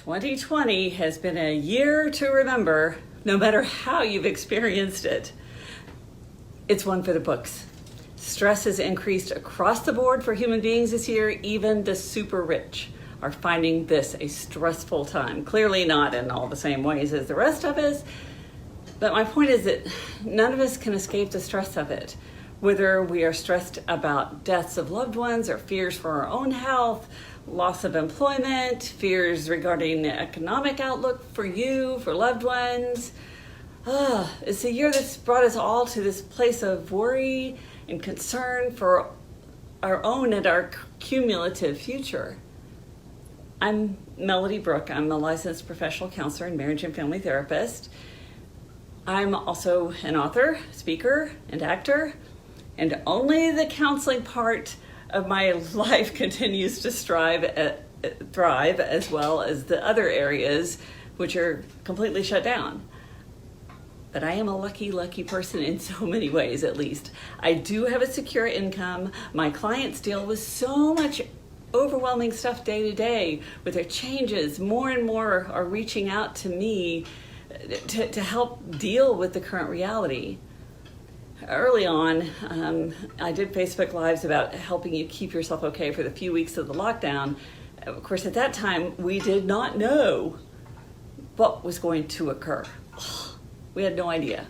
2020 has been a year to remember, no matter how you've experienced it. It's one for the books. Stress has increased across the board for human beings this year. Even the super rich are finding this a stressful time. Clearly not in all the same ways as the rest of us. But my point is that none of us can escape the stress of it. Whether we are stressed about deaths of loved ones or fears for our own health, loss of employment, fears regarding the economic outlook for you, for loved ones. It's a year that's brought us all to this place of worry and concern for our own and our cumulative future. I'm Melody Brooke. I'm a licensed professional counselor and marriage and family therapist. I'm also an author, speaker, and actor, and only the counseling part of my life continues to thrive, as well as the other areas which are completely shut down. But I am a lucky person in so many ways, at least. I do have a secure income. My clients deal with so much overwhelming stuff day to day with their changes. More and more are reaching out to me to help deal with the current reality. Early on, I did Facebook Lives about helping you keep yourself okay for the few weeks of the lockdown. Of course, at that time, we did not know what was going to occur. We had no idea.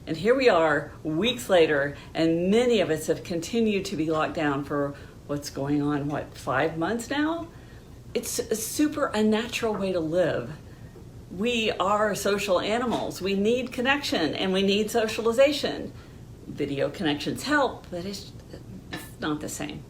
And here we are, weeks later, and many of us have continued to be locked down for what's going on, 5 months now? It's a super unnatural way to live. We are social animals. We need connection and we need socialization. Video connections help, but it's not the same.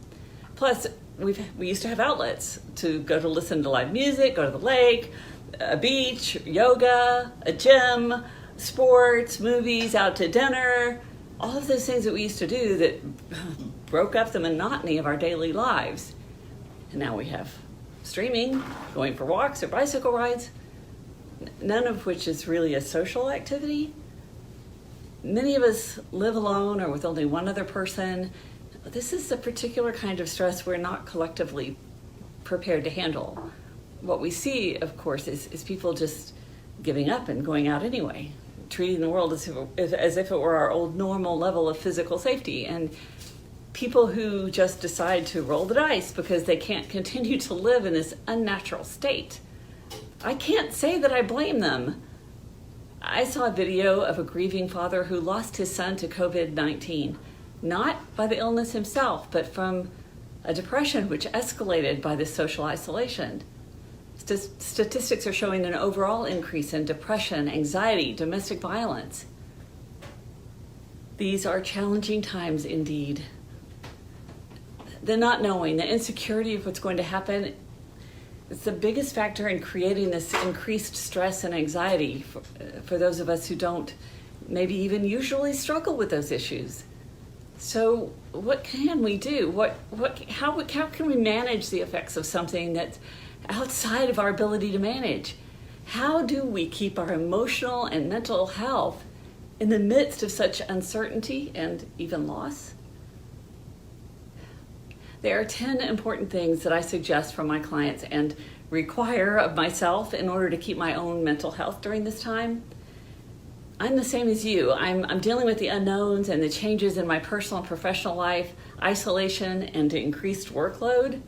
Plus, we used to have outlets to go to listen to live music, go to the lake, a beach, yoga, a gym, sports, movies, out to dinner, all of those things that we used to do that broke up the monotony of our daily lives. And now we have streaming, going for walks or bicycle rides, none of which is really a social activity. Many of us live alone or with only one other person. This is a particular kind of stress we're not collectively prepared to handle. What we see, of course, is people just giving up and going out anyway, treating the world as if it were our old normal level of physical safety. And people who just decide to roll the dice because they can't continue to live in this unnatural state. I can't say that I blame them. I saw a video of a grieving father who lost his son to COVID-19, not by the illness himself, but from a depression which escalated by this social isolation. Statistics are showing an overall increase in depression, anxiety, domestic violence. These are challenging times indeed. The not knowing, the insecurity of what's going to happen, it's the biggest factor in creating this increased stress and anxiety for those of us who don't maybe even usually struggle with those issues. So what can we do? How can we manage the effects of something that's outside of our ability to manage? How do we keep our emotional and mental health in the midst of such uncertainty and even loss? There are 10 important things that I suggest from my clients and require of myself in order to keep my own mental health during this time. I'm the same as you. I'm dealing with the unknowns and the changes in my personal and professional life, isolation and increased workload.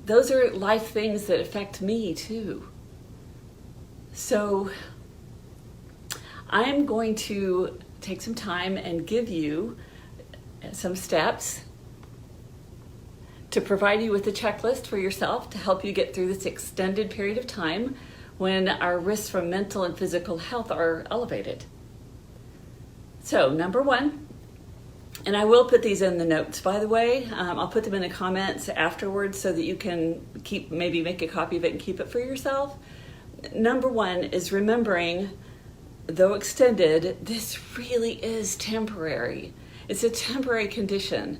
Those are life things that affect me too. So I'm going to take some time and give you some steps to provide you with a checklist for yourself to help you get through this extended period of time when our risks from mental and physical health are elevated. So, number one, and I will put these in the notes, by the way. I'll put them in the comments afterwards so that you can maybe make a copy of it and keep it for yourself. Number one is remembering, though extended, this really is temporary. It's a temporary condition.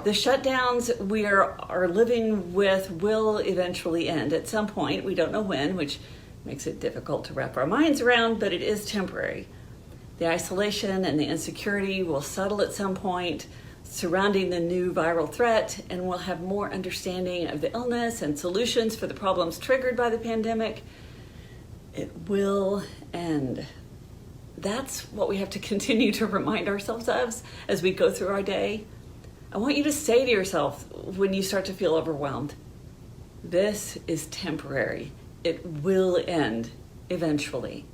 The shutdowns we are living with will eventually end at some point. We don't know when, which makes it difficult to wrap our minds around, but it is temporary. The isolation and the insecurity will settle at some point. surrounding the new viral threat, and we'll have more understanding of the illness and solutions for the problems triggered by the pandemic. It will end. That's what we have to continue to remind ourselves of as we go through our day. I want you to say to yourself when you start to feel overwhelmed, this is temporary. It will end eventually.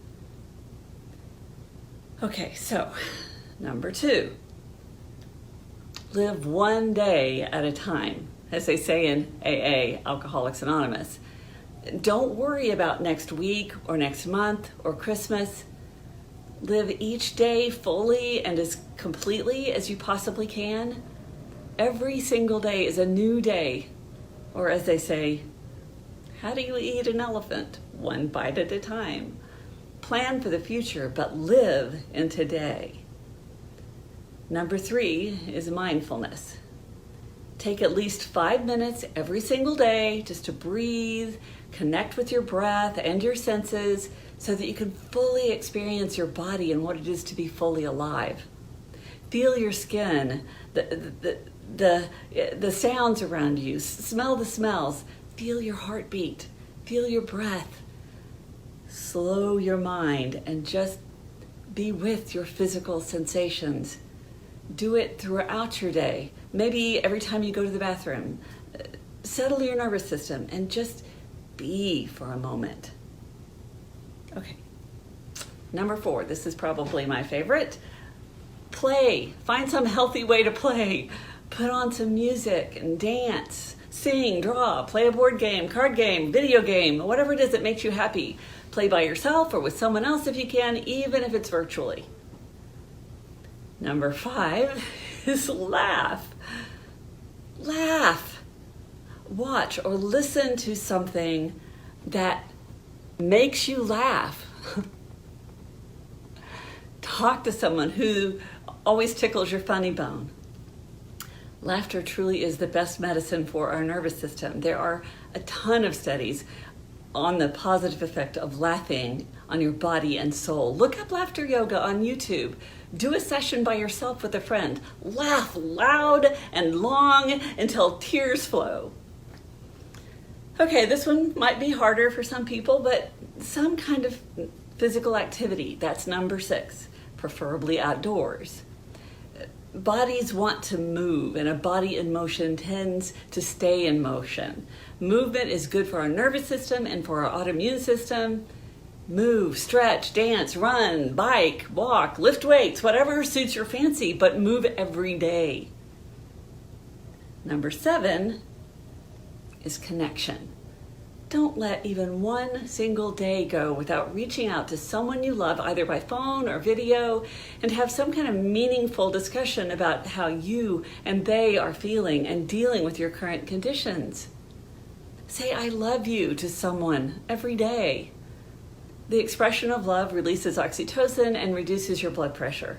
Okay, so number 2, live one day at a time, as they say in AA, Alcoholics Anonymous. Don't worry about next week or next month or Christmas. Live each day fully and as completely as you possibly can. Every single day is a new day. Or as they say, how do you eat an elephant? One bite at a time. Plan for the future, but live in today. Number 3 is mindfulness. Take at least 5 minutes every single day just to breathe, connect with your breath and your senses so that you can fully experience your body and what it is to be fully alive. Feel your skin, the sounds around you, smell the smells, feel your heartbeat, feel your breath. Slow your mind and just be with your physical sensations. Do it throughout your day. Maybe every time you go to the bathroom. Settle your nervous system and just be for a moment. Okay. Number 4, this is probably my favorite. Play. Find some healthy way to play. Put on some music and dance. Sing, draw, play a board game, card game, video game, whatever it is that makes you happy. Play by yourself or with someone else if you can, even if it's virtually. Number 5 is laugh. Laugh. Watch or listen to something that makes you laugh. Talk to someone who always tickles your funny bone. Laughter truly is the best medicine for our nervous system. There are a ton of studies on the positive effect of laughing on your body and soul. Look up laughter yoga on YouTube. Do a session by yourself with a friend. Laugh loud and long until tears flow. Okay, this one might be harder for some people, but some kind of physical activity. That's number 6, preferably outdoors. Bodies want to move, and a body in motion tends to stay in motion. Movement is good for our nervous system and for our autoimmune system. Move, stretch, dance, run, bike, walk, lift weights, whatever suits your fancy, but move every day. Number 7 is connection. Don't let even one single day go without reaching out to someone you love, either by phone or video, and have some kind of meaningful discussion about how you and they are feeling and dealing with your current conditions. Say, I love you to someone every day. The expression of love releases oxytocin and reduces your blood pressure.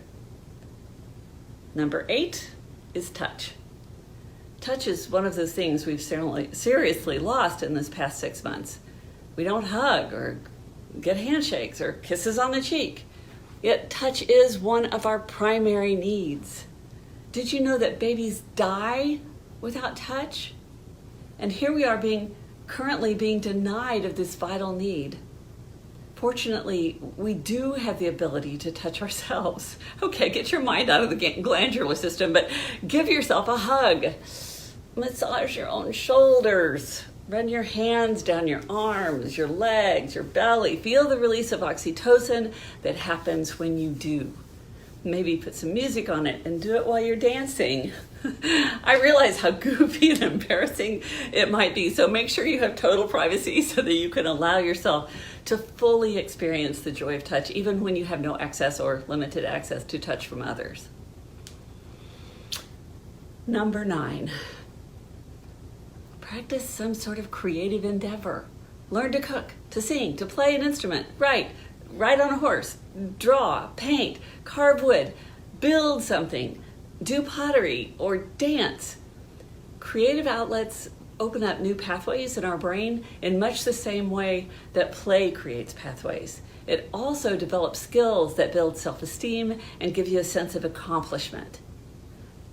Number 8 is touch. Touch is one of those things we've seriously lost in this past 6 months. We don't hug or get handshakes or kisses on the cheek. Yet touch is one of our primary needs. Did you know that babies die without touch? And here we are currently being denied of this vital need. Fortunately, we do have the ability to touch ourselves. Okay, get your mind out of the glandular system, but give yourself a hug. Massage your own shoulders. Run your hands down your arms, your legs, your belly. Feel the release of oxytocin that happens when you do. Maybe put some music on it and do it while you're dancing. I realize how goofy and embarrassing it might be, so make sure you have total privacy so that you can allow yourself to fully experience the joy of touch, even when you have no access or limited access to touch from others. Number 9. Practice some sort of creative endeavor. Learn to cook, to sing, to play an instrument, ride on a horse, draw, paint, carve wood, build something, do pottery, or dance. Creative outlets open up new pathways in our brain in much the same way that play creates pathways. It also develops skills that build self-esteem and give you a sense of accomplishment.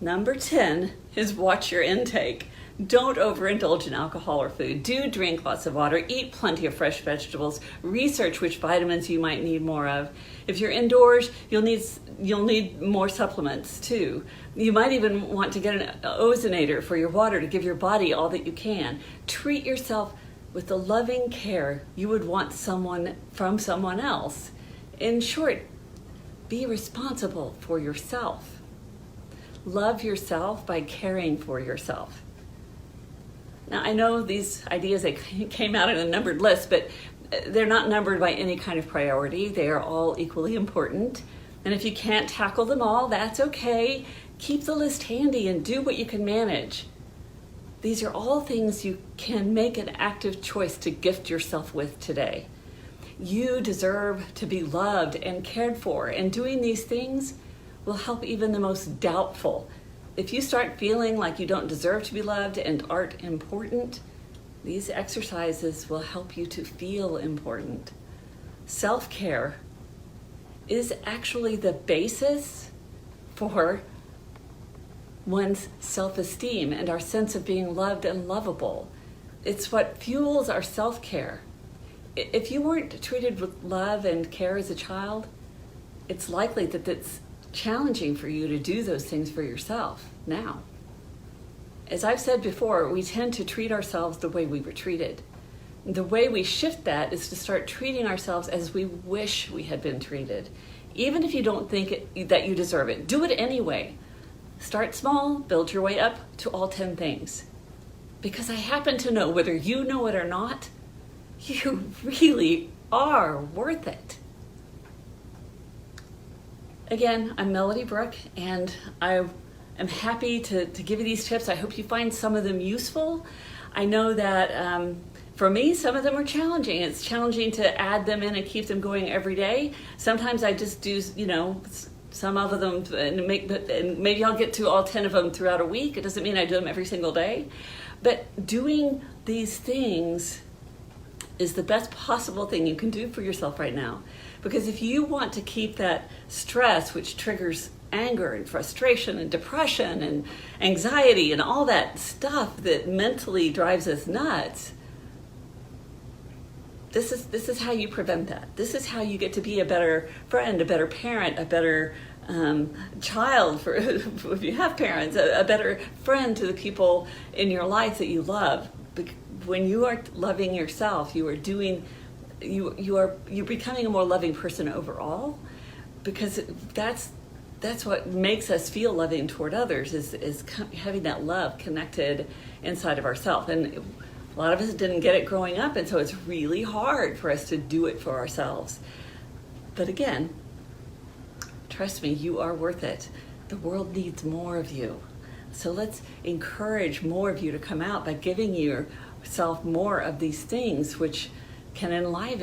Number 10 is watch your intake. Don't overindulge in alcohol or food. Do drink lots of water. Eat plenty of fresh vegetables. Research which vitamins you might need more of. If you're indoors, you'll need more supplements too. You might even want to get an ozonator for your water to give your body all that you can. Treat yourself with the loving care you would want from someone else. In short, be responsible for yourself. Love yourself by caring for yourself. Now, I know these ideas, they came out in a numbered list, but they're not numbered by any kind of priority. They are all equally important. And if you can't tackle them all, that's okay. Keep the list handy and do what you can manage. These are all things you can make an active choice to gift yourself with today. You deserve to be loved and cared for, and doing these things will help even the most doubtful. If you start feeling like you don't deserve to be loved and aren't important, these exercises will help you to feel important. Self-care is actually the basis for one's self-esteem and our sense of being loved and lovable. It's what fuels our self-care. If you weren't treated with love and care as a child, it's likely that it's challenging for you to do those things for yourself now. As I've said before, we tend to treat ourselves the way we were treated. The way we shift that is to start treating ourselves as we wish we had been treated. Even if you don't think that you deserve it, do it anyway. Start small, build your way up to all 10 things. Because I happen to know, whether you know it or not, you really are worth it. Again, I'm Melody Brooke, and I am happy to give you these tips. I hope you find some of them useful. I know that for me, some of them are challenging. It's challenging to add them in and keep them going every day. Sometimes I just do, some of them, and maybe I'll get to all 10 of them throughout a week. It doesn't mean I do them every single day. But doing these things is the best possible thing you can do for yourself right now. Because if you want to keep that stress, which triggers anger and frustration and depression and anxiety and all that stuff that mentally drives us nuts, this is how you prevent that. This is how you get to be a better friend, a better parent, a better child, for if you have parents, a better friend to the people in your life that you love. When you are loving yourself, you're becoming a more loving person overall, because that's what makes us feel loving toward others, is having that love connected inside of ourselves. And a lot of us didn't get it growing up, and so it's really hard for us to do it for ourselves. But again, trust me, you are worth it. The world needs more of you. So let's encourage more of you to come out by giving yourself more of these things which can enliven